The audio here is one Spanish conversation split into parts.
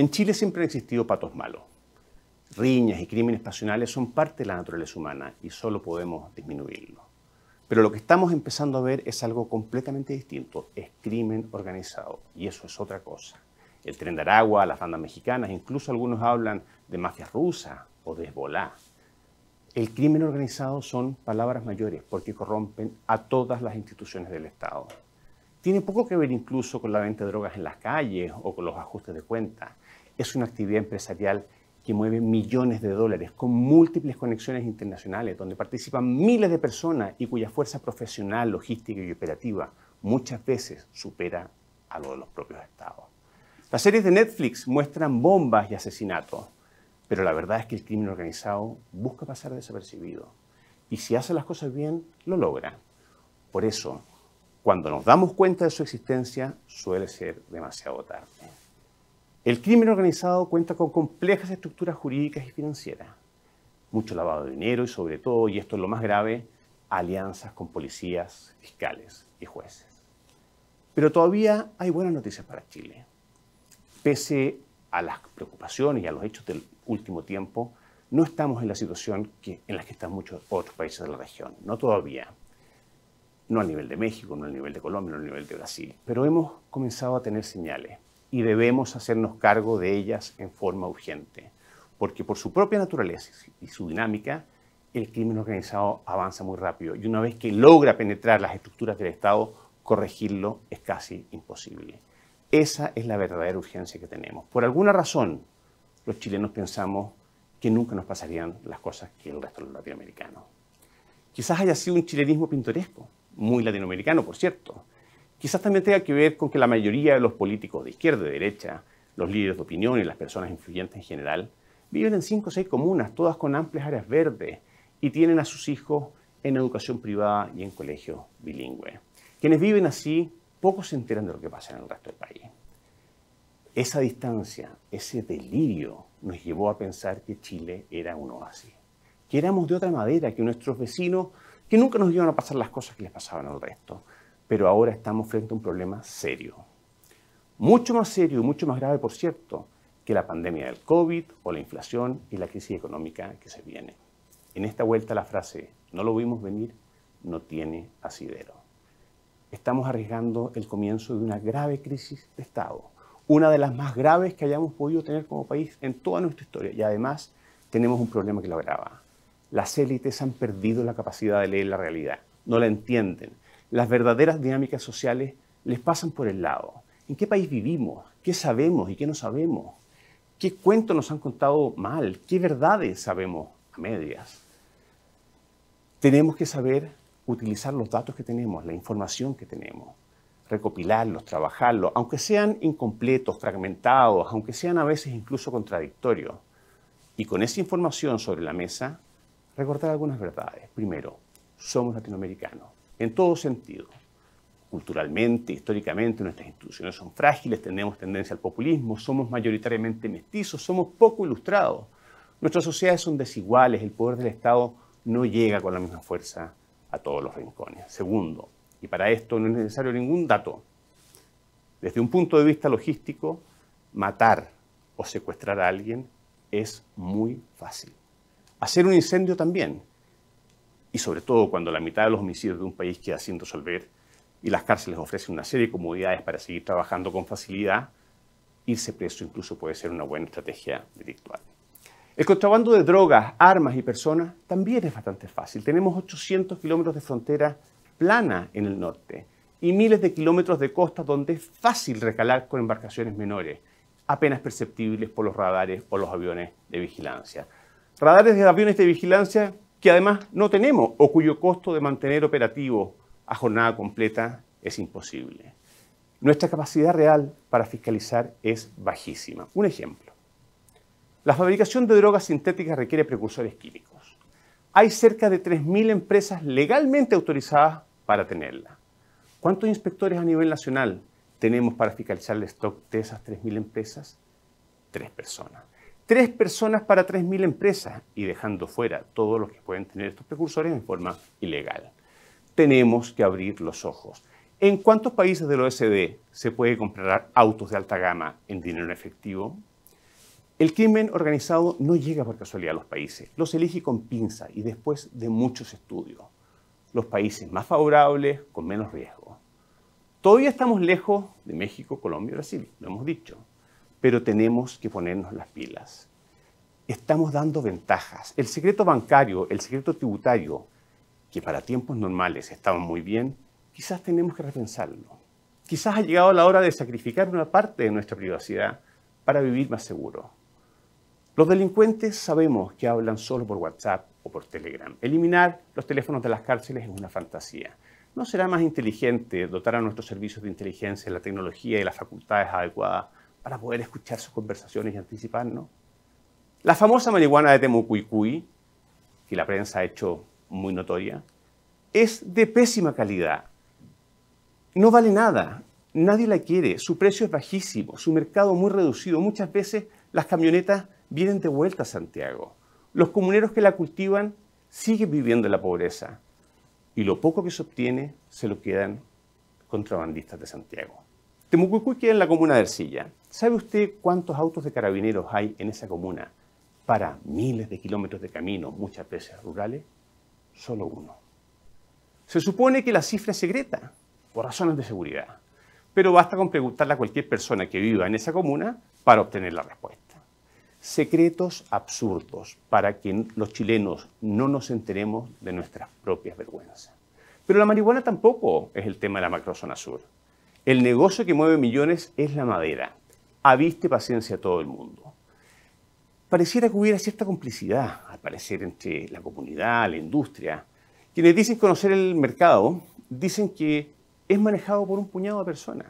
En Chile siempre han existido patos malos. Riñas y crímenes pasionales son parte de la naturaleza humana y solo podemos disminuirlo. Pero lo que estamos empezando a ver es algo completamente distinto, es crimen organizado, y eso es otra cosa. El Tren de Aragua, las bandas mexicanas, incluso algunos hablan de mafias rusas o de Hezbolá. El crimen organizado son palabras mayores porque corrompen a todas las instituciones del Estado. Tiene poco que ver incluso con la venta de drogas en las calles o con los ajustes de cuentas. Es una actividad empresarial que mueve millones de dólares con múltiples conexiones internacionales, donde participan miles de personas y cuya fuerza profesional, logística y operativa muchas veces supera a lo de los propios estados. Las series de Netflix muestran bombas y asesinatos, pero la verdad es que el crimen organizado busca pasar desapercibido. Y si hace las cosas bien, lo logra. Por eso, cuando nos damos cuenta de su existencia, suele ser demasiado tarde. El crimen organizado cuenta con complejas estructuras jurídicas y financieras, mucho lavado de dinero y sobre todo, y esto es lo más grave, alianzas con policías, fiscales y jueces. Pero todavía hay buenas noticias para Chile. Pese a las preocupaciones y a los hechos del último tiempo, no estamos en la situación en la que están muchos otros países de la región, no todavía. No al nivel de México, no al nivel de Colombia, no al nivel de Brasil, pero hemos comenzado a tener señales y debemos hacernos cargo de ellas en forma urgente, porque por su propia naturaleza y su dinámica, el crimen organizado avanza muy rápido y una vez que logra penetrar las estructuras del Estado, corregirlo es casi imposible. Esa es la verdadera urgencia que tenemos. Por alguna razón, los chilenos pensamos que nunca nos pasarían las cosas que el resto de los latinoamericanos. Quizás haya sido un chilenismo pintoresco, muy latinoamericano, por cierto. Quizás también tenga que ver con que la mayoría de los políticos de izquierda y derecha, los líderes de opinión y las personas influyentes en general, viven en 5 o 6 comunas, todas con amplias áreas verdes, y tienen a sus hijos en educación privada y en colegios bilingües. Quienes viven así, pocos se enteran de lo que pasa en el resto del país. Esa distancia, ese delirio, nos llevó a pensar que Chile era un oasis, que éramos de otra madera que nuestros vecinos, que nunca nos iban a pasar las cosas que les pasaban al resto. Pero ahora estamos frente a un problema serio. Mucho más serio y mucho más grave, por cierto, que la pandemia del COVID o la inflación y la crisis económica que se viene. En esta vuelta la frase, no lo vimos venir, no tiene asidero. Estamos arriesgando el comienzo de una grave crisis de Estado, una de las más graves que hayamos podido tener como país en toda nuestra historia. Y además tenemos un problema que lo agrava. Las élites han perdido la capacidad de leer la realidad, no la entienden. Las verdaderas dinámicas sociales les pasan por el lado. ¿En qué país vivimos? ¿Qué sabemos y qué no sabemos? ¿Qué cuentos nos han contado mal? ¿Qué verdades sabemos a medias? Tenemos que saber utilizar los datos que tenemos, la información que tenemos, recopilarlos, trabajarlos, aunque sean incompletos, fragmentados, aunque sean a veces incluso contradictorios. Y con esa información sobre la mesa, recordar algunas verdades. Primero, somos latinoamericanos. En todo sentido, culturalmente, históricamente, nuestras instituciones son frágiles, tenemos tendencia al populismo, somos mayoritariamente mestizos, somos poco ilustrados. Nuestras sociedades son desiguales, el poder del Estado no llega con la misma fuerza a todos los rincones. Segundo, y para esto no es necesario ningún dato, desde un punto de vista logístico, matar o secuestrar a alguien es muy fácil. Hacer un incendio también. Y sobre todo cuando la mitad de los homicidios de un país queda sin resolver y las cárceles ofrecen una serie de comodidades para seguir trabajando con facilidad, irse preso incluso puede ser una buena estrategia delictual. El contrabando de drogas, armas y personas también es bastante fácil. Tenemos 800 kilómetros de frontera plana en el norte y miles de kilómetros de costa donde es fácil recalar con embarcaciones menores, apenas perceptibles por los radares o los aviones de vigilancia. Radares de aviones de vigilancia que además no tenemos o cuyo costo de mantener operativo a jornada completa es imposible. Nuestra capacidad real para fiscalizar es bajísima. Un ejemplo. La fabricación de drogas sintéticas requiere precursores químicos. Hay cerca de 3.000 empresas legalmente autorizadas para tenerla. ¿Cuántos inspectores a nivel nacional tenemos para fiscalizar el stock de esas 3.000 empresas? 3 personas. 3 personas para 3.000 empresas y dejando fuera todos los que pueden tener estos precursores en forma ilegal. Tenemos que abrir los ojos. ¿En cuántos países del OECD se puede comprar autos de alta gama en dinero efectivo? El crimen organizado no llega por casualidad a los países, los elige con pinza y después de muchos estudios. Los países más favorables, con menos riesgo. Todavía estamos lejos de México, Colombia y Brasil, lo hemos dicho, pero tenemos que ponernos las pilas. Estamos dando ventajas. El secreto bancario, el secreto tributario, que para tiempos normales estaban muy bien, quizás tenemos que repensarlo. Quizás ha llegado la hora de sacrificar una parte de nuestra privacidad para vivir más seguro. Los delincuentes sabemos que hablan solo por WhatsApp o por Telegram. Eliminar los teléfonos de las cárceles es una fantasía. ¿No será más inteligente dotar a nuestros servicios de inteligencia, la tecnología y las facultades adecuadas para poder escuchar sus conversaciones y anticiparnos? La famosa marihuana de Temucuicui, que la prensa ha hecho muy notoria, es de pésima calidad. No vale nada, nadie la quiere, su precio es bajísimo, su mercado muy reducido. Muchas veces las camionetas vienen de vuelta a Santiago. Los comuneros que la cultivan siguen viviendo en la pobreza y lo poco que se obtiene se lo quedan contrabandistas de Santiago. Temucuicui queda en la comuna de Ercilla. ¿Sabe usted cuántos autos de carabineros hay en esa comuna para miles de kilómetros de camino, muchas veces rurales? Solo uno. Se supone que la cifra es secreta, por razones de seguridad, pero basta con preguntarle a cualquier persona que viva en esa comuna para obtener la respuesta. Secretos absurdos para que los chilenos no nos enteremos de nuestras propias vergüenzas. Pero la marihuana tampoco es el tema de la macrozona sur. El negocio que mueve millones es la madera. Aviste paciencia a todo el mundo. Pareciera que hubiera cierta complicidad, al parecer, entre la comunidad, la industria. Quienes dicen conocer el mercado, dicen que es manejado por un puñado de personas.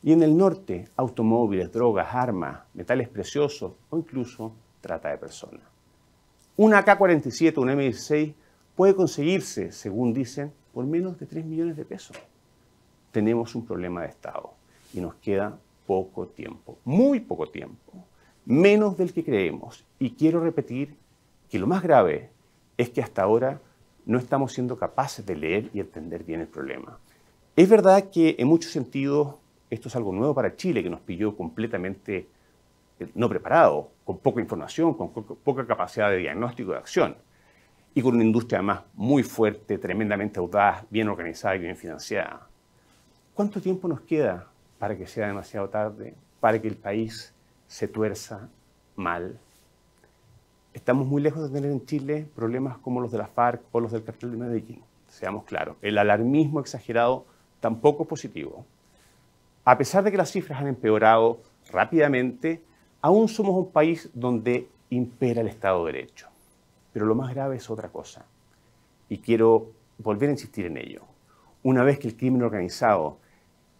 Y en el norte, automóviles, drogas, armas, metales preciosos o incluso trata de personas. Una AK-47 o una M16 puede conseguirse, según dicen, por menos de 3 millones de pesos. Tenemos un problema de Estado y nos queda poco tiempo, muy poco tiempo, menos del que creemos. Y quiero repetir que lo más grave es que hasta ahora no estamos siendo capaces de leer y entender bien el problema. Es verdad que en muchos sentidos esto es algo nuevo para Chile, que nos pilló completamente no preparado, con poca información, con poca capacidad de diagnóstico y de acción, y con una industria además muy fuerte, tremendamente audaz, bien organizada y bien financiada. ¿Cuánto tiempo nos queda para que sea demasiado tarde, para que el país se tuerza mal? Estamos muy lejos de tener en Chile problemas como los de la FARC o los del cartel de Medellín. Seamos claros, el alarmismo exagerado tampoco es positivo. A pesar de que las cifras han empeorado rápidamente, aún somos un país donde impera el Estado de Derecho. Pero lo más grave es otra cosa, y quiero volver a insistir en ello. Una vez que el crimen organizado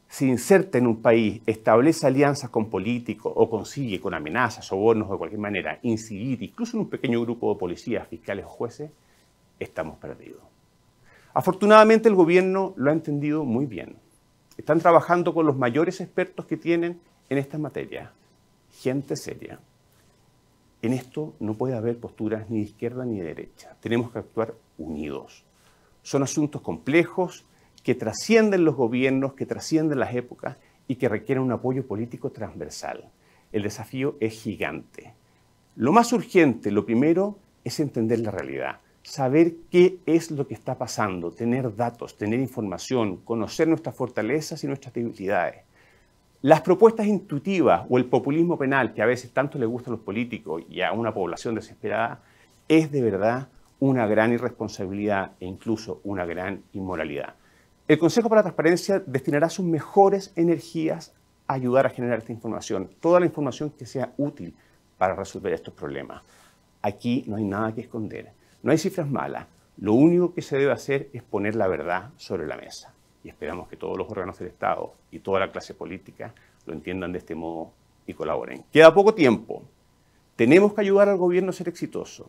se inserta en un país, establece alianzas con políticos o consigue con amenazas, sobornos o de cualquier manera incidir incluso en un pequeño grupo de policías, fiscales o jueces, estamos perdidos. Afortunadamente el gobierno lo ha entendido muy bien. Están trabajando con los mayores expertos que tienen en estas materias, gente seria. En esto no puede haber posturas ni de izquierda ni de derecha. Tenemos que actuar unidos. Son asuntos complejos que trascienden los gobiernos, que trascienden las épocas y que requieren un apoyo político transversal. El desafío es gigante. Lo más urgente, lo primero, es entender la realidad. Saber qué es lo que está pasando, tener datos, tener información, conocer nuestras fortalezas y nuestras debilidades. Las propuestas intuitivas o el populismo penal que a veces tanto le gusta a los políticos y a una población desesperada es de verdad una gran irresponsabilidad e incluso una gran inmoralidad. El Consejo para la Transparencia destinará sus mejores energías a ayudar a generar esta información, toda la información que sea útil para resolver estos problemas. Aquí no hay nada que esconder. No hay cifras malas. Lo único que se debe hacer es poner la verdad sobre la mesa. Y esperamos que todos los órganos del Estado y toda la clase política lo entiendan de este modo y colaboren. Queda poco tiempo. Tenemos que ayudar al gobierno a ser exitoso,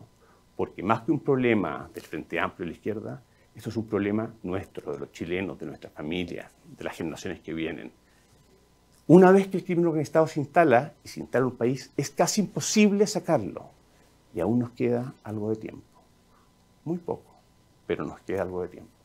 porque más que un problema del Frente Amplio y la izquierda, esto es un problema nuestro, de los chilenos, de nuestras familias, de las generaciones que vienen. Una vez que el crimen organizado se instala y se instala en un país, es casi imposible sacarlo. Y aún nos queda algo de tiempo. Muy poco, pero nos queda algo de tiempo.